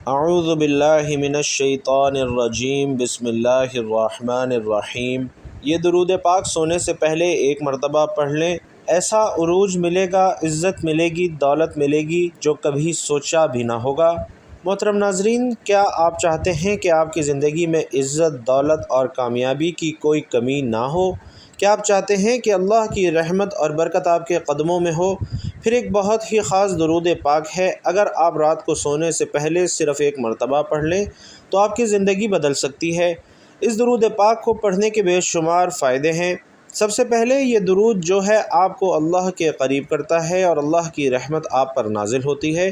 اعوذ باللہ من الشیطان الرجیم بسم اللہ الرحمن الرحیم۔ یہ درود پاک سونے سے پہلے ایک مرتبہ پڑھ لیں، ایسا عروج ملے گا، عزت ملے گی، دولت ملے گی جو کبھی سوچا بھی نہ ہوگا۔ محترم ناظرین، کیا آپ چاہتے ہیں کہ آپ کی زندگی میں عزت، دولت اور کامیابی کی کوئی کمی نہ ہو؟ کیا آپ چاہتے ہیں کہ اللہ کی رحمت اور برکت آپ کے قدموں میں ہو؟ پھر ایک بہت ہی خاص درود پاک ہے، اگر آپ رات کو سونے سے پہلے صرف ایک مرتبہ پڑھ لیں تو آپ کی زندگی بدل سکتی ہے۔ اس درود پاک کو پڑھنے کے بے شمار فائدے ہیں۔ سب سے پہلے یہ درود جو ہے آپ کو اللہ کے قریب کرتا ہے اور اللہ کی رحمت آپ پر نازل ہوتی ہے۔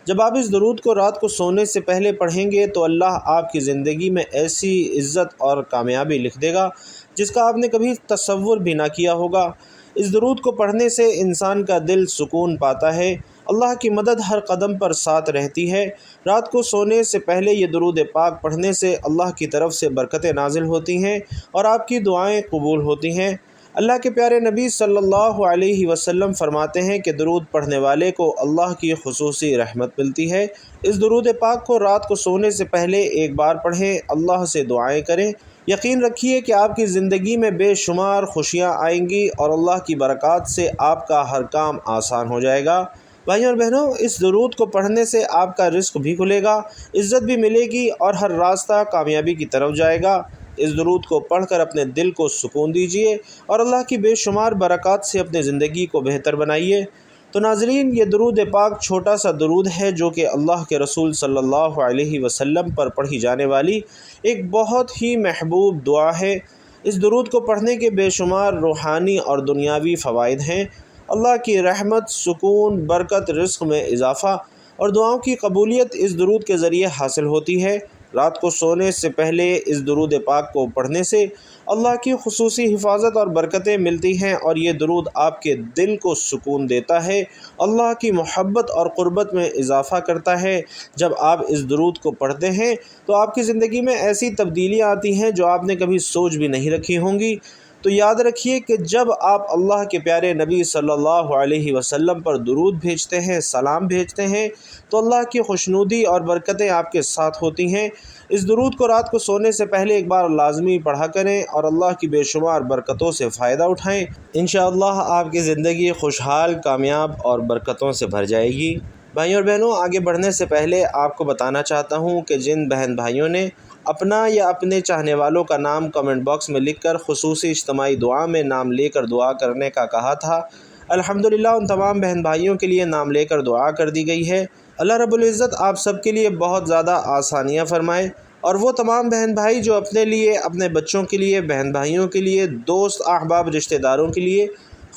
جب آپ اس درود کو رات کو سونے سے پہلے پڑھیں گے تو اللہ آپ کی زندگی میں ایسی عزت اور کامیابی لکھ دے گا جس کا آپ نے کبھی تصور بھی نہ کیا ہوگا۔ اس درود کو پڑھنے سے انسان کا دل سکون پاتا ہے، اللہ کی مدد ہر قدم پر ساتھ رہتی ہے۔ رات کو سونے سے پہلے یہ درود پاک پڑھنے سے اللہ کی طرف سے برکتیں نازل ہوتی ہیں اور آپ کی دعائیں قبول ہوتی ہیں۔ اللہ کے پیارے نبی صلی اللہ علیہ وسلم فرماتے ہیں کہ درود پڑھنے والے کو اللہ کی خصوصی رحمت ملتی ہے۔ اس درود پاک کو رات کو سونے سے پہلے ایک بار پڑھیں، اللہ سے دعائیں کریں، یقین رکھیے کہ آپ کی زندگی میں بے شمار خوشیاں آئیں گی اور اللہ کی برکات سے آپ کا ہر کام آسان ہو جائے گا۔ بھائیوں اور بہنوں، اس درود کو پڑھنے سے آپ کا رزق بھی کھلے گا، عزت بھی ملے گی اور ہر راستہ کامیابی کی طرف جائے گا۔ اس درود کو پڑھ کر اپنے دل کو سکون دیجیے اور اللہ کی بے شمار برکات سے اپنی زندگی کو بہتر بنائیے۔ تو ناظرین، یہ درود پاک چھوٹا سا درود ہے جو کہ اللہ کے رسول صلی اللہ علیہ وسلم پر پڑھی جانے والی ایک بہت ہی محبوب دعا ہے۔ اس درود کو پڑھنے کے بے شمار روحانی اور دنیاوی فوائد ہیں۔ اللہ کی رحمت، سکون، برکت، رزق میں اضافہ اور دعاؤں کی قبولیت اس درود کے ذریعے حاصل ہوتی ہے۔ رات کو سونے سے پہلے اس درود پاک کو پڑھنے سے اللہ کی خصوصی حفاظت اور برکتیں ملتی ہیں اور یہ درود آپ کے دل کو سکون دیتا ہے، اللہ کی محبت اور قربت میں اضافہ کرتا ہے۔ جب آپ اس درود کو پڑھتے ہیں تو آپ کی زندگی میں ایسی تبدیلیاں آتی ہیں جو آپ نے کبھی سوچ بھی نہیں رکھی ہوں گی۔ تو یاد رکھیے کہ جب آپ اللہ کے پیارے نبی صلی اللہ علیہ وسلم پر درود بھیجتے ہیں، سلام بھیجتے ہیں، تو اللہ کی خوشنودی اور برکتیں آپ کے ساتھ ہوتی ہیں۔ اس درود کو رات کو سونے سے پہلے ایک بار لازمی پڑھا کریں اور اللہ کی بے شمار برکتوں سے فائدہ اٹھائیں۔ انشاءاللہ آپ کی زندگی خوشحال، کامیاب اور برکتوں سے بھر جائے گی۔ بھائیوں اور بہنوں، آگے بڑھنے سے پہلے آپ کو بتانا چاہتا ہوں کہ جن بہن بھائیوں نے اپنا یا اپنے چاہنے والوں کا نام کمنٹ باکس میں لکھ کر خصوصی اجتماعی دعا میں نام لے کر دعا کرنے کا کہا تھا، الحمدللہ ان تمام بہن بھائیوں کے لیے نام لے کر دعا کر دی گئی ہے۔ اللہ رب العزت آپ سب کے لیے بہت زیادہ آسانیاں فرمائے اور وہ تمام بہن بھائی جو اپنے لیے، اپنے بچوں کے لیے، بہن بھائیوں کے لیے، دوست احباب، رشتہ داروں کے لیے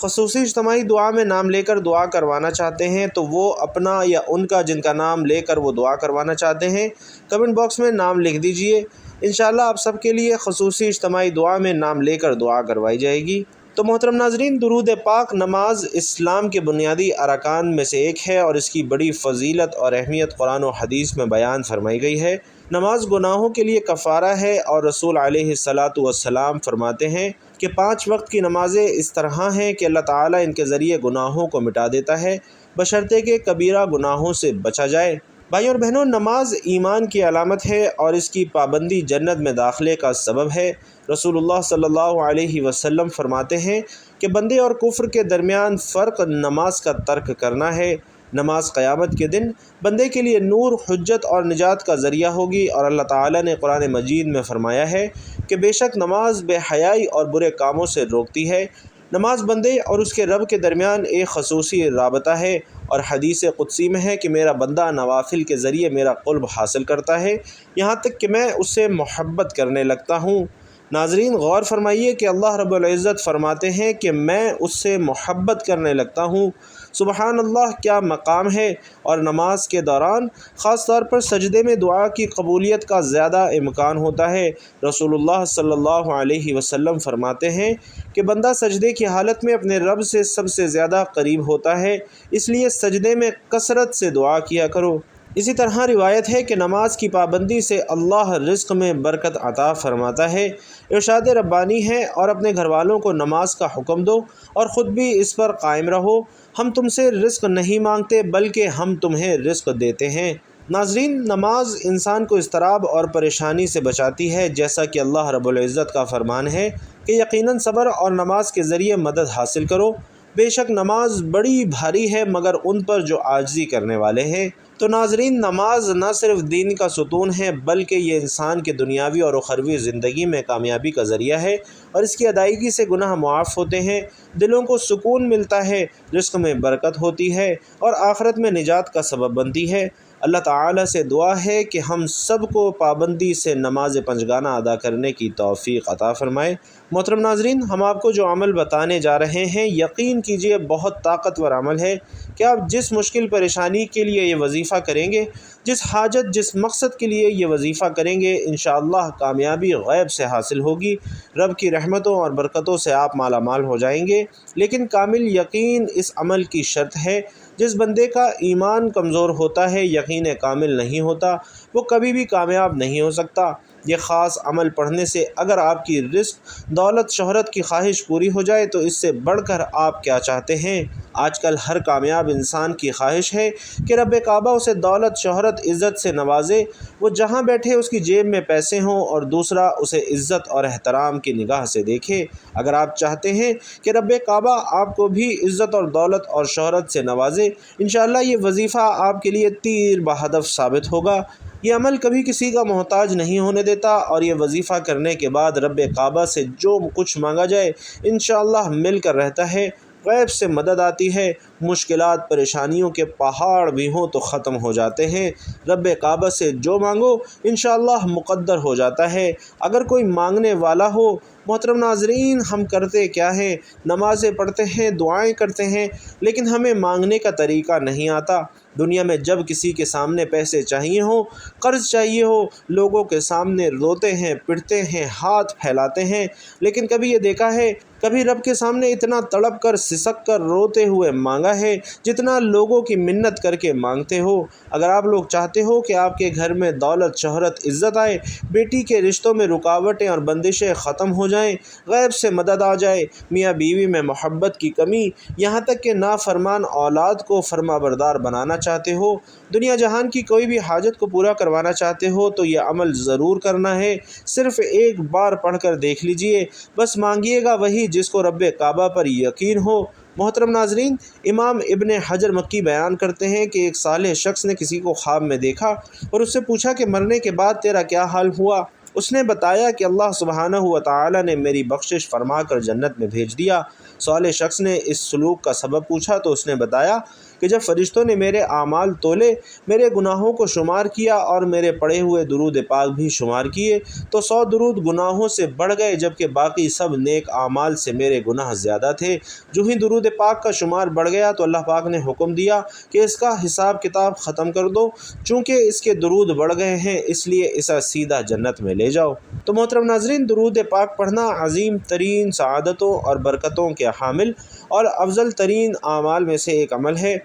خصوصی اجتماعی دعا میں نام لے کر دعا کروانا چاہتے ہیں تو وہ اپنا یا ان کا جن کا نام لے کر وہ دعا کروانا چاہتے ہیں کمنٹ باکس میں نام لکھ دیجئے۔ انشاءاللہ آپ سب کے لیے خصوصی اجتماعی دعا میں نام لے کر دعا کروائی جائے گی۔ تو محترم ناظرین، درود پاک نماز اسلام کے بنیادی ارکان میں سے ایک ہے اور اس کی بڑی فضیلت اور اہمیت قرآن و حدیث میں بیان فرمائی گئی ہے۔ نماز گناہوں کے لیے کفارہ ہے اور رسول علیہ الصلاۃ والسلام فرماتے ہیں کہ 5 وقت کی نمازیں اس طرح ہیں کہ اللہ تعالیٰ ان کے ذریعے گناہوں کو مٹا دیتا ہے بشرطے کہ کبیرہ گناہوں سے بچا جائے۔ بھائیوں اور بہنوں، نماز ایمان کی علامت ہے اور اس کی پابندی جنت میں داخلے کا سبب ہے۔ رسول اللہ صلی اللہ علیہ وسلم فرماتے ہیں کہ بندے اور کفر کے درمیان فرق نماز کا ترک کرنا ہے۔ نماز قیامت کے دن بندے کے لیے نور، حجت اور نجات کا ذریعہ ہوگی اور اللہ تعالیٰ نے قرآن مجید میں فرمایا ہے کہ بے شک نماز بے حیائی اور برے کاموں سے روکتی ہے۔ نماز بندے اور اس کے رب کے درمیان ایک خصوصی رابطہ ہے اور حدیث قدسی میں ہے کہ میرا بندہ نوافل کے ذریعے میرا قرب حاصل کرتا ہے یہاں تک کہ میں اس سے محبت کرنے لگتا ہوں۔ ناظرین، غور فرمائیے کہ اللہ رب العزت فرماتے ہیں کہ میں اس سے محبت کرنے لگتا ہوں۔ سبحان اللہ، کیا مقام ہے! اور نماز کے دوران خاص طور پر سجدے میں دعا کی قبولیت کا زیادہ امکان ہوتا ہے۔ رسول اللہ صلی اللہ علیہ وسلم فرماتے ہیں کہ بندہ سجدے کی حالت میں اپنے رب سے سب سے زیادہ قریب ہوتا ہے، اس لیے سجدے میں کثرت سے دعا کیا کرو۔ اسی طرح روایت ہے کہ نماز کی پابندی سے اللہ رزق میں برکت عطا فرماتا ہے۔ ارشاد ربانی ہے، اور اپنے گھر والوں کو نماز کا حکم دو اور خود بھی اس پر قائم رہو۔ ہم تم سے رزق نہیں مانگتے بلکہ ہم تمہیں رزق دیتے ہیں۔ ناظرین، نماز انسان کو اضطراب اور پریشانی سے بچاتی ہے، جیسا کہ اللہ رب العزت کا فرمان ہے کہ یقیناً صبر اور نماز کے ذریعے مدد حاصل کرو، بے شک نماز بڑی بھاری ہے مگر ان پر جو عاجزی کرنے والے ہیں۔ تو ناظرین، نماز نہ صرف دین کا ستون ہے بلکہ یہ انسان کے دنیاوی اور اخروی زندگی میں کامیابی کا ذریعہ ہے، اور اس کی ادائیگی سے گناہ معاف ہوتے ہیں، دلوں کو سکون ملتا ہے، رزق میں برکت ہوتی ہے اور آخرت میں نجات کا سبب بنتی ہے۔ اللہ تعالیٰ سے دعا ہے کہ ہم سب کو پابندی سے نماز پنجگانہ ادا کرنے کی توفیق عطا فرمائے۔ محترم ناظرین، ہم آپ کو جو عمل بتانے جا رہے ہیں، یقین کیجئے بہت طاقتور عمل ہے کہ آپ جس مشکل پریشانی کے لیے یہ وظیفہ کریں گے، جس حاجت جس مقصد کے لیے یہ وظیفہ کریں گے، انشاءاللہ کامیابی غیب سے حاصل ہوگی، رب کی رحمتوں اور برکتوں سے آپ مالا مال ہو جائیں گے۔ لیکن کامل یقین اس عمل کی شرط ہے۔ جس بندے کا ایمان کمزور ہوتا ہے، یقین کامل نہیں ہوتا، وہ کبھی بھی کامیاب نہیں ہو سکتا۔ یہ خاص عمل پڑھنے سے اگر آپ کی رزق، دولت، شہرت کی خواہش پوری ہو جائے تو اس سے بڑھ کر آپ کیا چاہتے ہیں؟ آج کل ہر کامیاب انسان کی خواہش ہے کہ رب کعبہ اسے دولت، شہرت، عزت سے نوازے، وہ جہاں بیٹھے اس کی جیب میں پیسے ہوں اور دوسرا اسے عزت اور احترام کی نگاہ سے دیکھے۔ اگر آپ چاہتے ہیں کہ رب کعبہ آپ کو بھی عزت اور دولت اور شہرت سے نوازے، انشاءاللہ یہ وظیفہ آپ کے لیے تیر بہدف ثابت ہوگا۔ یہ عمل کبھی کسی کا محتاج نہیں ہونے دیتا، اور یہ وظیفہ کرنے کے بعد رب کعبہ سے جو کچھ مانگا جائے انشاءاللہ مل کر رہتا ہے، غیب سے مدد آتی ہے، مشکلات پریشانیوں کے پہاڑ بھی ہوں تو ختم ہو جاتے ہیں، رب کعبہ سے جو مانگو انشاءاللہ مقدر ہو جاتا ہے۔ اگر کوئی مانگنے والا ہو، محترم ناظرین، ہم کرتے کیا ہیں؟ نمازیں پڑھتے ہیں، دعائیں کرتے ہیں، لیکن ہمیں مانگنے کا طریقہ نہیں آتا۔ دنیا میں جب کسی کے سامنے پیسے چاہیے ہوں، قرض چاہیے ہو، لوگوں کے سامنے روتے ہیں، پٹتے ہیں، ہاتھ پھیلاتے ہیں، لیکن کبھی یہ دیکھا ہے، کبھی رب کے سامنے اتنا تڑپ کر، سسک کر، روتے ہوئے مانگا ہے جتنا لوگوں کی منت کر کے مانگتے ہو؟ اگر آپ لوگ چاہتے ہو کہ آپ کے گھر میں دولت، شہرت، عزت آئے، بیٹی کے رشتوں میں رکاوٹیں اور بندشیں ختم ہو جائیں، غیب سے مدد آ جائے، میاں بیوی میں محبت کی کمی، یہاں تک کہ نافرمان اولاد کو فرما بردار بنانا چاہتے ہو، دنیا جہان کی کوئی بھی حاجت کو پورا کروانا چاہتے ہو، تو یہ عمل ضرور کرنا ہے۔ صرف ایک بار پڑھ کر دیکھ لیجئے، بس مانگیے گا وہی جس کو رب کعبہ پر یقین ہو۔ محترم ناظرین، امام ابن حجر مکی بیان کرتے ہیں کہ ایک صالح شخص نے کسی کو خواب میں دیکھا اور اس سے پوچھا کہ مرنے کے بعد تیرا کیا حال ہوا؟ اس نے بتایا کہ اللہ سبحانہ و تعالی نے میری بخشش فرما کر جنت میں بھیج دیا۔ صالح شخص نے اس سلوک کا سبب پوچھا تو اس نے بتایا کہ جب فرشتوں نے میرے اعمال تولے، میرے گناہوں کو شمار کیا اور میرے پڑھے ہوئے درود پاک بھی شمار کیے تو 100 درود گناہوں سے بڑھ گئے، جبکہ باقی سب نیک اعمال سے میرے گناہ زیادہ تھے۔ جو ہی درود پاک کا شمار بڑھ گیا تو اللہ پاک نے حکم دیا کہ اس کا حساب کتاب ختم کر دو، چونکہ اس کے درود بڑھ گئے ہیں اس لیے اسے سیدھا جنت میں لے جاؤ۔ تو محترم ناظرین، درود پاک پڑھنا عظیم ترین سعادتوں اور برکتوں کے حامل اور افضل ترین اعمال میں سے ایک عمل ہے۔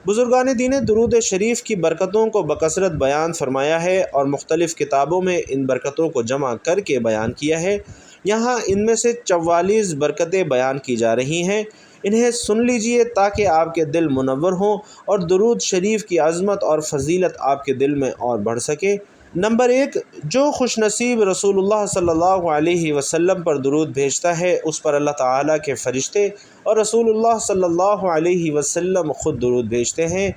بزرگان دین درود شریف کی برکتوں کو بکثرت بیان فرمایا ہے اور مختلف کتابوں میں ان برکتوں کو جمع کر کے بیان کیا ہے۔ یہاں ان میں سے 44 برکتیں بیان کی جا رہی ہیں، انہیں سن لیجئے تاکہ آپ کے دل منور ہوں اور درود شریف کی عظمت اور فضیلت آپ کے دل میں اور بڑھ سکے۔ نمبر 1، جو خوش نصیب رسول اللہ صلی اللہ علیہ وسلم پر درود بھیجتا ہے اس پر اللہ تعالیٰ کے فرشتے اور رسول اللہ صلی اللہ علیہ وسلم خود درود بھیجتے ہیں۔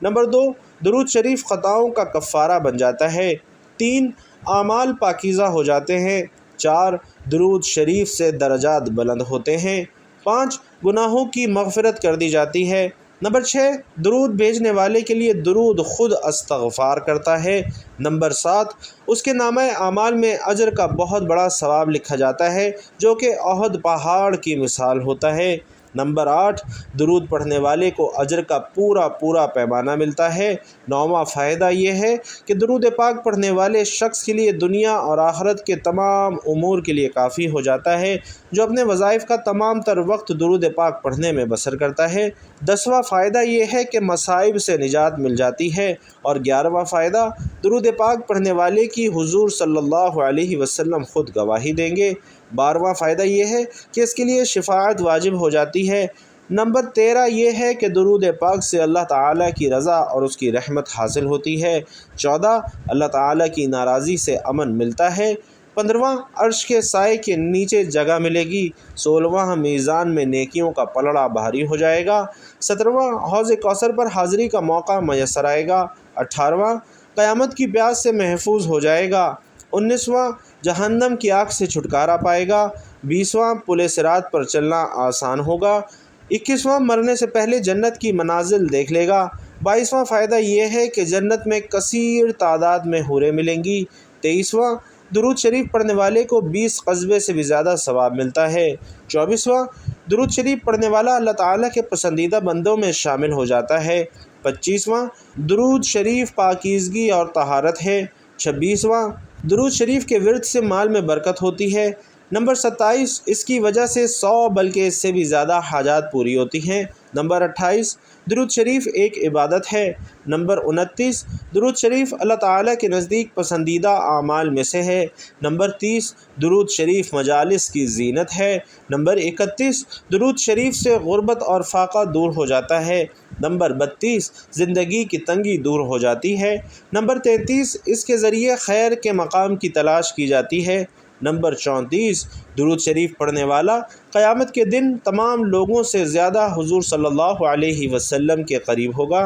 نمبر 2، درود شریف خطاؤں کا کفارہ بن جاتا ہے۔ 3، اعمال پاکیزہ ہو جاتے ہیں۔ 4، درود شریف سے درجات بلند ہوتے ہیں۔ 5، گناہوں کی مغفرت کر دی جاتی ہے۔ نمبر 6، درود بھیجنے والے کے لیے درود خود استغفار کرتا ہے۔ نمبر 7، اس کے نامہ اعمال میں اجر کا بہت بڑا ثواب لکھا جاتا ہے جو کہ احد پہاڑ کی مثال ہوتا ہے۔ نمبر 8، درود پڑھنے والے کو اجر کا پورا پیمانہ ملتا ہے۔ 9واں فائدہ یہ ہے کہ درود پاک پڑھنے والے شخص کے لیے دنیا اور آخرت کے تمام امور کے لیے کافی ہو جاتا ہے، جو اپنے وظائف کا تمام تر وقت درود پاک پڑھنے میں بسر کرتا ہے۔ 10واں فائدہ یہ ہے کہ مصائب سے نجات مل جاتی ہے۔ اور 11واں فائدہ، درود پاک پڑھنے والے کی حضور صلی اللہ علیہ وسلم خود گواہی دیں گے۔ 12واں فائدہ یہ ہے کہ اس کے لیے شفاعت واجب ہو جاتی ہے۔ نمبر 13 یہ ہے کہ درود پاک سے اللہ تعالیٰ کی رضا اور اس کی رحمت حاصل ہوتی ہے۔ 14 اللہ تعالیٰ کی ناراضی سے امن ملتا ہے۔ 15واں عرش کے سائے کے نیچے جگہ ملے گی۔ 16واں میزان میں نیکیوں کا پلڑا بھاری ہو جائے گا۔ 17واں حوض کوثر پر حاضری کا موقع میسر آئے گا۔ 18واں قیامت کی پیاس سے محفوظ ہو جائے گا۔ 19واں جہنم کی آگ سے چھٹکارا پائے گا۔ 20واں پل صراط پر چلنا آسان ہوگا۔ 21واں مرنے سے پہلے جنت کی منازل دیکھ لے گا۔ 22واں فائدہ یہ ہے کہ جنت میں کثیر تعداد میں حوریں ملیں گی۔ 23واں درود شریف پڑھنے والے کو 20 قصبے سے بھی زیادہ ثواب ملتا ہے۔ 24واں درود شریف پڑھنے والا اللہ تعالیٰ کے پسندیدہ بندوں میں شامل ہو جاتا ہے۔ 25واں درود شریف پاکیزگی اور طہارت ہے۔ 26واں درود شریف کے ورد سے مال میں برکت ہوتی ہے۔ نمبر 27 اس کی وجہ سے 100 بلکہ اس سے بھی زیادہ حاجات پوری ہوتی ہیں۔ نمبر 28 درود شریف ایک عبادت ہے۔ نمبر 29 درود شریف اللہ تعالیٰ کے نزدیک پسندیدہ اعمال میں سے ہے۔ نمبر 30 درود شریف مجالس کی زینت ہے۔ نمبر 31 درود شریف سے غربت اور فاقہ دور ہو جاتا ہے۔ نمبر 32 زندگی کی تنگی دور ہو جاتی ہے۔ نمبر 33 اس کے ذریعے خیر کے مقام کی تلاش کی جاتی ہے۔ نمبر 34 درود شریف پڑھنے والا قیامت کے دن تمام لوگوں سے زیادہ حضور صلی اللہ علیہ وسلم کے قریب ہوگا۔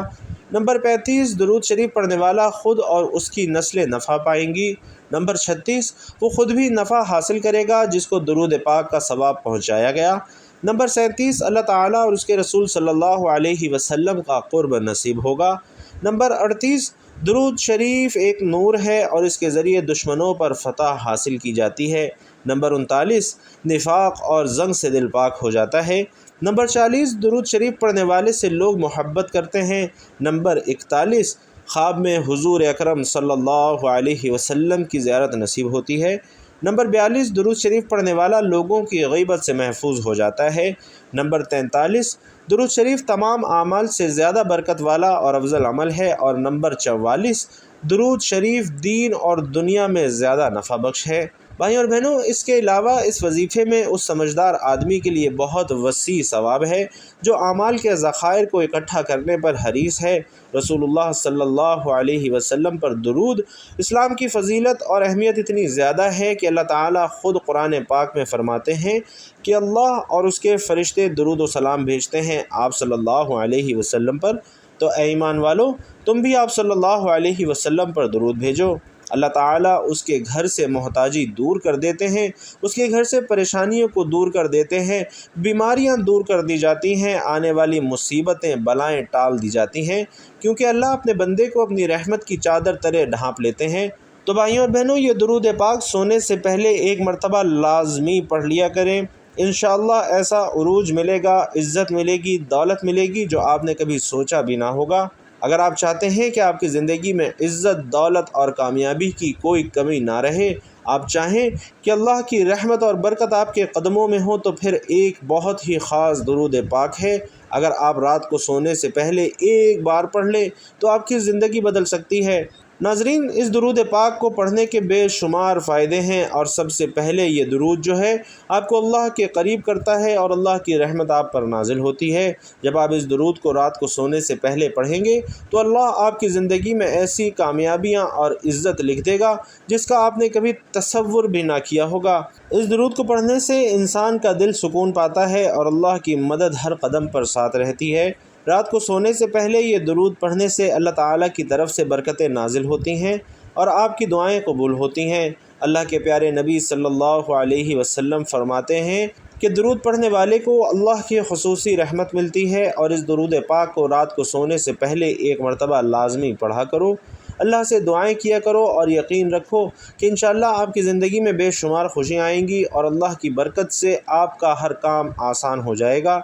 نمبر 35 درود شریف پڑھنے والا خود اور اس کی نسلیں نفع پائیں گی۔ نمبر 36 وہ خود بھی نفع حاصل کرے گا جس کو درود پاک کا ثواب پہنچایا گیا۔ نمبر 37 اللہ تعالیٰ اور اس کے رسول صلی اللہ علیہ وسلم کا قرب نصیب ہوگا۔ نمبر 38 درود شریف ایک نور ہے اور اس کے ذریعے دشمنوں پر فتح حاصل کی جاتی ہے۔ نمبر 39 نفاق اور زنگ سے دل پاک ہو جاتا ہے۔ نمبر 40 درود شریف پڑھنے والے سے لوگ محبت کرتے ہیں۔ نمبر 41 خواب میں حضور اکرم صلی اللہ علیہ وسلم کی زیارت نصیب ہوتی ہے۔ نمبر 42 درود شریف پڑھنے والا لوگوں کی غیبت سے محفوظ ہو جاتا ہے۔ نمبر 43 درود شریف تمام اعمال سے زیادہ برکت والا اور افضل عمل ہے۔ اور نمبر 44 درود شریف دین اور دنیا میں زیادہ نفع بخش ہے۔ بھائیوں اور بہنوں، اس کے علاوہ اس وظیفے میں اس سمجھدار آدمی کے لیے بہت وسیع ثواب ہے جو اعمال کے ذخائر کو اکٹھا کرنے پر حریص ہے۔ رسول اللہ صلی اللہ علیہ وسلم پر درود اسلام کی فضیلت اور اہمیت اتنی زیادہ ہے کہ اللہ تعالیٰ خود قرآن پاک میں فرماتے ہیں کہ اللہ اور اس کے فرشتے درود و سلام بھیجتے ہیں آپ صلی اللہ علیہ وسلم پر۔ تو اے ایمان والو، تم بھی آپ صلی اللہ علیہ وسلم پر درود بھیجو۔ اللہ تعالیٰ اس کے گھر سے محتاجی دور کر دیتے ہیں، اس کے گھر سے پریشانیوں کو دور کر دیتے ہیں، بیماریاں دور کر دی جاتی ہیں، آنے والی مصیبتیں بلائیں ٹال دی جاتی ہیں، کیونکہ اللہ اپنے بندے کو اپنی رحمت کی چادر تلے ڈھانپ لیتے ہیں۔ تو بھائیوں اور بہنوں، یہ درود پاک سونے سے پہلے ایک مرتبہ لازمی پڑھ لیا کریں۔ انشاءاللہ ایسا عروج ملے گا، عزت ملے گی، دولت ملے گی جو آپ نے کبھی سوچا بھی نہ ہوگا۔ اگر آپ چاہتے ہیں کہ آپ کی زندگی میں عزت، دولت اور کامیابی کی کوئی کمی نہ رہے، آپ چاہیں کہ اللہ کی رحمت اور برکت آپ کے قدموں میں ہو، تو پھر ایک بہت ہی خاص درود پاک ہے۔ اگر آپ رات کو سونے سے پہلے ایک بار پڑھ لیں تو آپ کی زندگی بدل سکتی ہے۔ ناظرین، اس درود پاک کو پڑھنے کے بے شمار فائدے ہیں، اور سب سے پہلے یہ درود جو ہے آپ کو اللہ کے قریب کرتا ہے اور اللہ کی رحمت آپ پر نازل ہوتی ہے۔ جب آپ اس درود کو رات کو سونے سے پہلے پڑھیں گے تو اللہ آپ کی زندگی میں ایسی کامیابیاں اور عزت لکھ دے گا جس کا آپ نے کبھی تصور بھی نہ کیا ہوگا۔ اس درود کو پڑھنے سے انسان کا دل سکون پاتا ہے اور اللہ کی مدد ہر قدم پر ساتھ رہتی ہے۔ رات کو سونے سے پہلے یہ درود پڑھنے سے اللہ تعالیٰ کی طرف سے برکتیں نازل ہوتی ہیں اور آپ کی دعائیں قبول ہوتی ہیں۔ اللہ کے پیارے نبی صلی اللہ علیہ وسلم فرماتے ہیں کہ درود پڑھنے والے کو اللہ کی خصوصی رحمت ملتی ہے، اور اس درود پاک کو رات کو سونے سے پہلے ایک مرتبہ لازمی پڑھا کرو، اللہ سے دعائیں کیا کرو، اور یقین رکھو کہ انشاءاللہ آپ کی زندگی میں بے شمار خوشیاں آئیں گی اور اللہ کی برکت سے آپ کا ہر کام آسان ہو جائے گا۔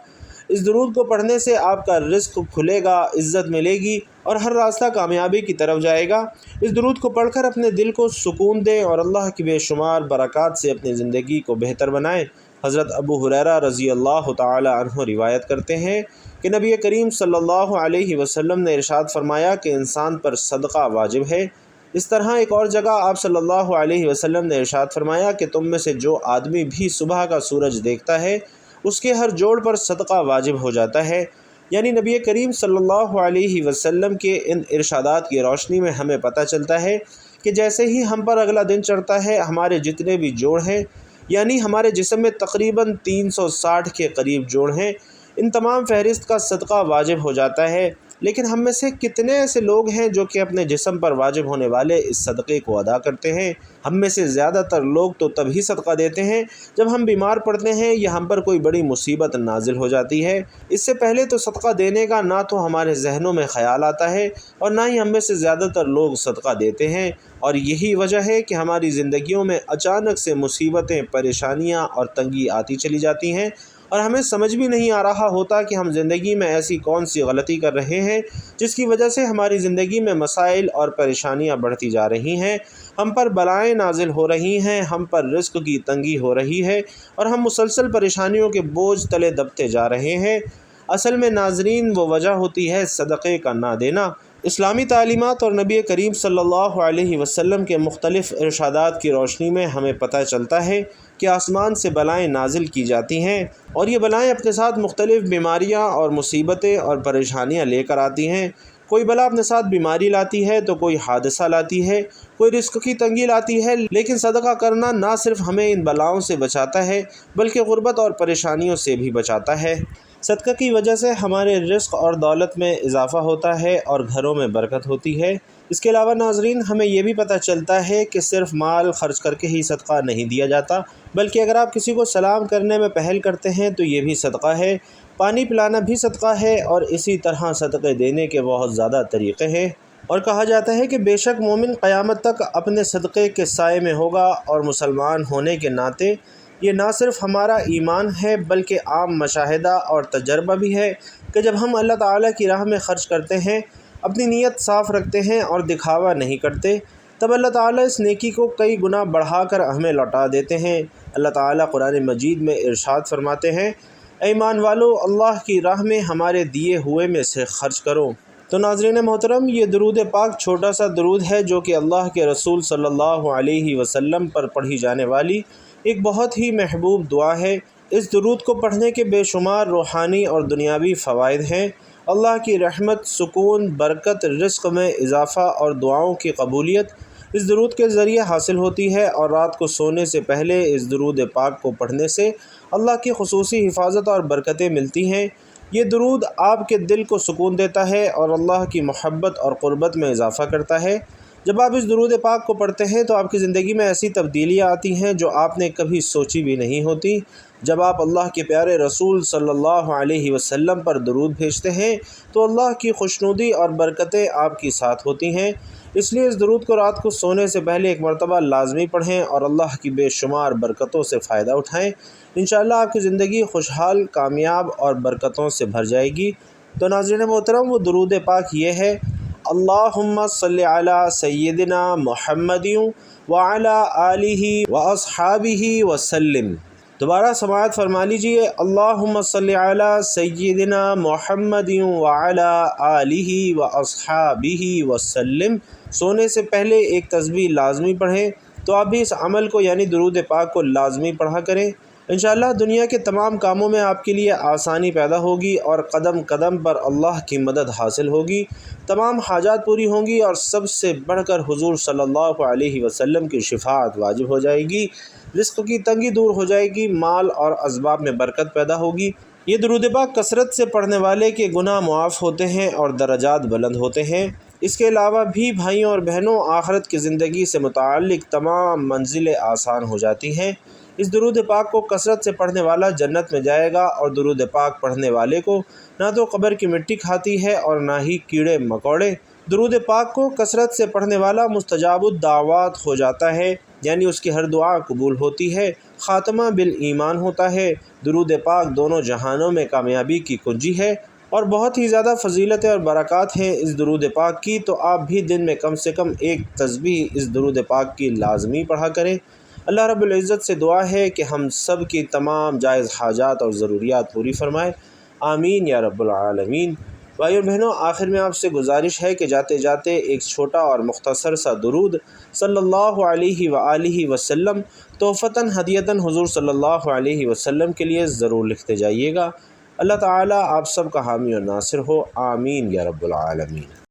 اس درود کو پڑھنے سے آپ کا رزق کھلے گا، عزت ملے گی اور ہر راستہ کامیابی کی طرف جائے گا۔ اس درود کو پڑھ کر اپنے دل کو سکون دیں اور اللہ کی بے شمار برکات سے اپنی زندگی کو بہتر بنائیں۔ حضرت ابو ہریرہ رضی اللہ تعالی عنہ روایت کرتے ہیں کہ نبی کریم صلی اللہ علیہ وسلم نے ارشاد فرمایا کہ انسان پر صدقہ واجب ہے۔ اس طرح ایک اور جگہ آپ صلی اللہ علیہ وسلم نے ارشاد فرمایا کہ تم میں سے جو آدمی بھی صبح کا سورج دیکھتا ہے اس کے ہر جوڑ پر صدقہ واجب ہو جاتا ہے۔ یعنی نبی کریم صلی اللہ علیہ وسلم کے ان ارشادات کی روشنی میں ہمیں پتہ چلتا ہے کہ جیسے ہی ہم پر اگلا دن چڑھتا ہے، ہمارے جتنے بھی جوڑ ہیں، یعنی ہمارے جسم میں تقریباً 360 کے قریب جوڑ ہیں، ان تمام فہرست کا صدقہ واجب ہو جاتا ہے۔ لیکن ہم میں سے کتنے ایسے لوگ ہیں جو کہ اپنے جسم پر واجب ہونے والے اس صدقے کو ادا کرتے ہیں؟ ہم میں سے زیادہ تر لوگ تو تبھی صدقہ دیتے ہیں جب ہم بیمار پڑتے ہیں یا ہم پر کوئی بڑی مصیبت نازل ہو جاتی ہے۔ اس سے پہلے تو صدقہ دینے کا نہ تو ہمارے ذہنوں میں خیال آتا ہے اور نہ ہی ہم میں سے زیادہ تر لوگ صدقہ دیتے ہیں، اور یہی وجہ ہے کہ ہماری زندگیوں میں اچانک سے مصیبتیں، پریشانیاں اور تنگی آتی چلی جاتی ہیں، اور ہمیں سمجھ بھی نہیں آ رہا ہوتا کہ ہم زندگی میں ایسی کون سی غلطی کر رہے ہیں جس کی وجہ سے ہماری زندگی میں مسائل اور پریشانیاں بڑھتی جا رہی ہیں، ہم پر بلائیں نازل ہو رہی ہیں، ہم پر رزق کی تنگی ہو رہی ہے، اور ہم مسلسل پریشانیوں کے بوجھ تلے دبتے جا رہے ہیں۔ اصل میں ناظرین وہ وجہ ہوتی ہے صدقے کا نہ دینا۔ اسلامی تعلیمات اور نبی کریم صلی اللہ علیہ وسلم کے مختلف ارشادات کی روشنی میں ہمیں پتہ چلتا ہے کہ آسمان سے بلائیں نازل کی جاتی ہیں، اور یہ بلائیں اپنے ساتھ مختلف بیماریاں اور مصیبتیں اور پریشانیاں لے کر آتی ہیں۔ کوئی بلا اپنے ساتھ بیماری لاتی ہے تو کوئی حادثہ لاتی ہے، کوئی رزق کی تنگی لاتی ہے، لیکن صدقہ کرنا نہ صرف ہمیں ان بلاؤں سے بچاتا ہے بلکہ غربت اور پریشانیوں سے بھی بچاتا ہے۔ صدقہ کی وجہ سے ہمارے رزق اور دولت میں اضافہ ہوتا ہے اور گھروں میں برکت ہوتی ہے۔ اس کے علاوہ ناظرین ہمیں یہ بھی پتہ چلتا ہے کہ صرف مال خرچ کر کے ہی صدقہ نہیں دیا جاتا، بلکہ اگر آپ کسی کو سلام کرنے میں پہل کرتے ہیں تو یہ بھی صدقہ ہے، پانی پلانا بھی صدقہ ہے، اور اسی طرح صدقے دینے کے بہت زیادہ طریقے ہیں۔ اور کہا جاتا ہے کہ بے شک مومن قیامت تک اپنے صدقے کے سائے میں ہوگا، اور مسلمان ہونے کے ناطے یہ نہ صرف ہمارا ایمان ہے بلکہ عام مشاہدہ اور تجربہ بھی ہے کہ جب ہم اللہ تعالیٰ کی راہ میں خرچ کرتے ہیں، اپنی نیت صاف رکھتے ہیں اور دکھاوا نہیں کرتے، تب اللہ تعالیٰ اس نیکی کو کئی گنا بڑھا کر ہمیں لوٹا دیتے ہیں۔ اللہ تعالیٰ قرآن مجید میں ارشاد فرماتے ہیں، اے ایمان والو، اللہ کی راہ میں ہمارے دیے ہوئے میں سے خرچ کرو۔ تو ناظرین محترم، یہ درود پاک چھوٹا سا درود ہے جو کہ اللہ کے رسول صلی اللہ علیہ وسلم پر پڑھی جانے والی ایک بہت ہی محبوب دعا ہے۔ اس درود کو پڑھنے کے بے شمار روحانی اور دنیاوی فوائد ہیں۔ اللہ کی رحمت، سکون، برکت، رزق میں اضافہ اور دعاؤں کی قبولیت اس درود کے ذریعے حاصل ہوتی ہے، اور رات کو سونے سے پہلے اس درود پاک کو پڑھنے سے اللہ کی خصوصی حفاظت اور برکتیں ملتی ہیں۔ یہ درود آپ کے دل کو سکون دیتا ہے اور اللہ کی محبت اور قربت میں اضافہ کرتا ہے۔ جب آپ اس درود پاک کو پڑھتے ہیں تو آپ کی زندگی میں ایسی تبدیلیاں آتی ہیں جو آپ نے کبھی سوچی بھی نہیں ہوتی۔ جب آپ اللہ کے پیارے رسول صلی اللہ علیہ وسلم پر درود بھیجتے ہیں تو اللہ کی خوشنودی اور برکتیں آپ کی ساتھ ہوتی ہیں۔ اس لیے اس درود کو رات کو سونے سے پہلے ایک مرتبہ لازمی پڑھیں اور اللہ کی بے شمار برکتوں سے فائدہ اٹھائیں۔ انشاءاللہ آپ کی زندگی خوشحال، کامیاب اور برکتوں سے بھر جائے گی۔ تو ناظرین محترم، وہ درود پاک یہ ہے، اللہم صلی علی سیدنا محمد وعلی آلہ واصحابہ وسلم۔ دوبارہ سماعت فرما لیجئے، اللہم صلی علی سیدنا محمد وعلی آلہ واصحابہ وسلم۔ سونے سے پہلے ایک تسبیح لازمی پڑھیں۔ تو آپ بھی اس عمل کو یعنی درود پاک کو لازمی پڑھا کریں۔ انشاءاللہ دنیا کے تمام کاموں میں آپ کے لیے آسانی پیدا ہوگی اور قدم قدم پر اللہ کی مدد حاصل ہوگی، تمام حاجات پوری ہوں گی، اور سب سے بڑھ کر حضور صلی اللہ علیہ وسلم کی شفاعت واجب ہو جائے گی، رزق کی تنگی دور ہو جائے گی، مال اور اسباب میں برکت پیدا ہوگی۔ یہ درود پاک کثرت سے پڑھنے والے کے گناہ معاف ہوتے ہیں اور درجات بلند ہوتے ہیں۔ اس کے علاوہ بھی بھائیوں اور بہنوں، آخرت کی زندگی سے متعلق تمام منزلیں آسان ہو جاتی ہیں۔ اس درود پاک کو کثرت سے پڑھنے والا جنت میں جائے گا، اور درود پاک پڑھنے والے کو نہ تو قبر کی مٹی کھاتی ہے اور نہ ہی کیڑے مکوڑے۔ درود پاک کو کثرت سے پڑھنے والا مستجاب الدعوات ہو جاتا ہے، یعنی اس کی ہر دعا قبول ہوتی ہے، خاتمہ بالایمان ہوتا ہے۔ درود پاک دونوں جہانوں میں کامیابی کی کنجی ہے، اور بہت ہی زیادہ فضیلتیں اور برکات ہیں اس درود پاک کی۔ تو آپ بھی دن میں کم سے کم ایک تسبیح اس درود پاک کی لازمی پڑھا کریں۔ اللہ رب العزت سے دعا ہے کہ ہم سب کی تمام جائز حاجات اور ضروریات پوری فرمائے، آمین یا رب العالمین۔ بھائیو بہنوں، آخر میں آپ سے گزارش ہے کہ جاتے جاتے ایک چھوٹا اور مختصر سا درود صلی اللہ علیہ وآلہ وسلم تحفتاً ہدیتاً حضور صلی اللہ علیہ وسلم کے لیے ضرور لکھتے جائیے گا۔ اللہ تعالیٰ آپ سب کا حامی و ناصر ہو، آمین یا رب العالمین۔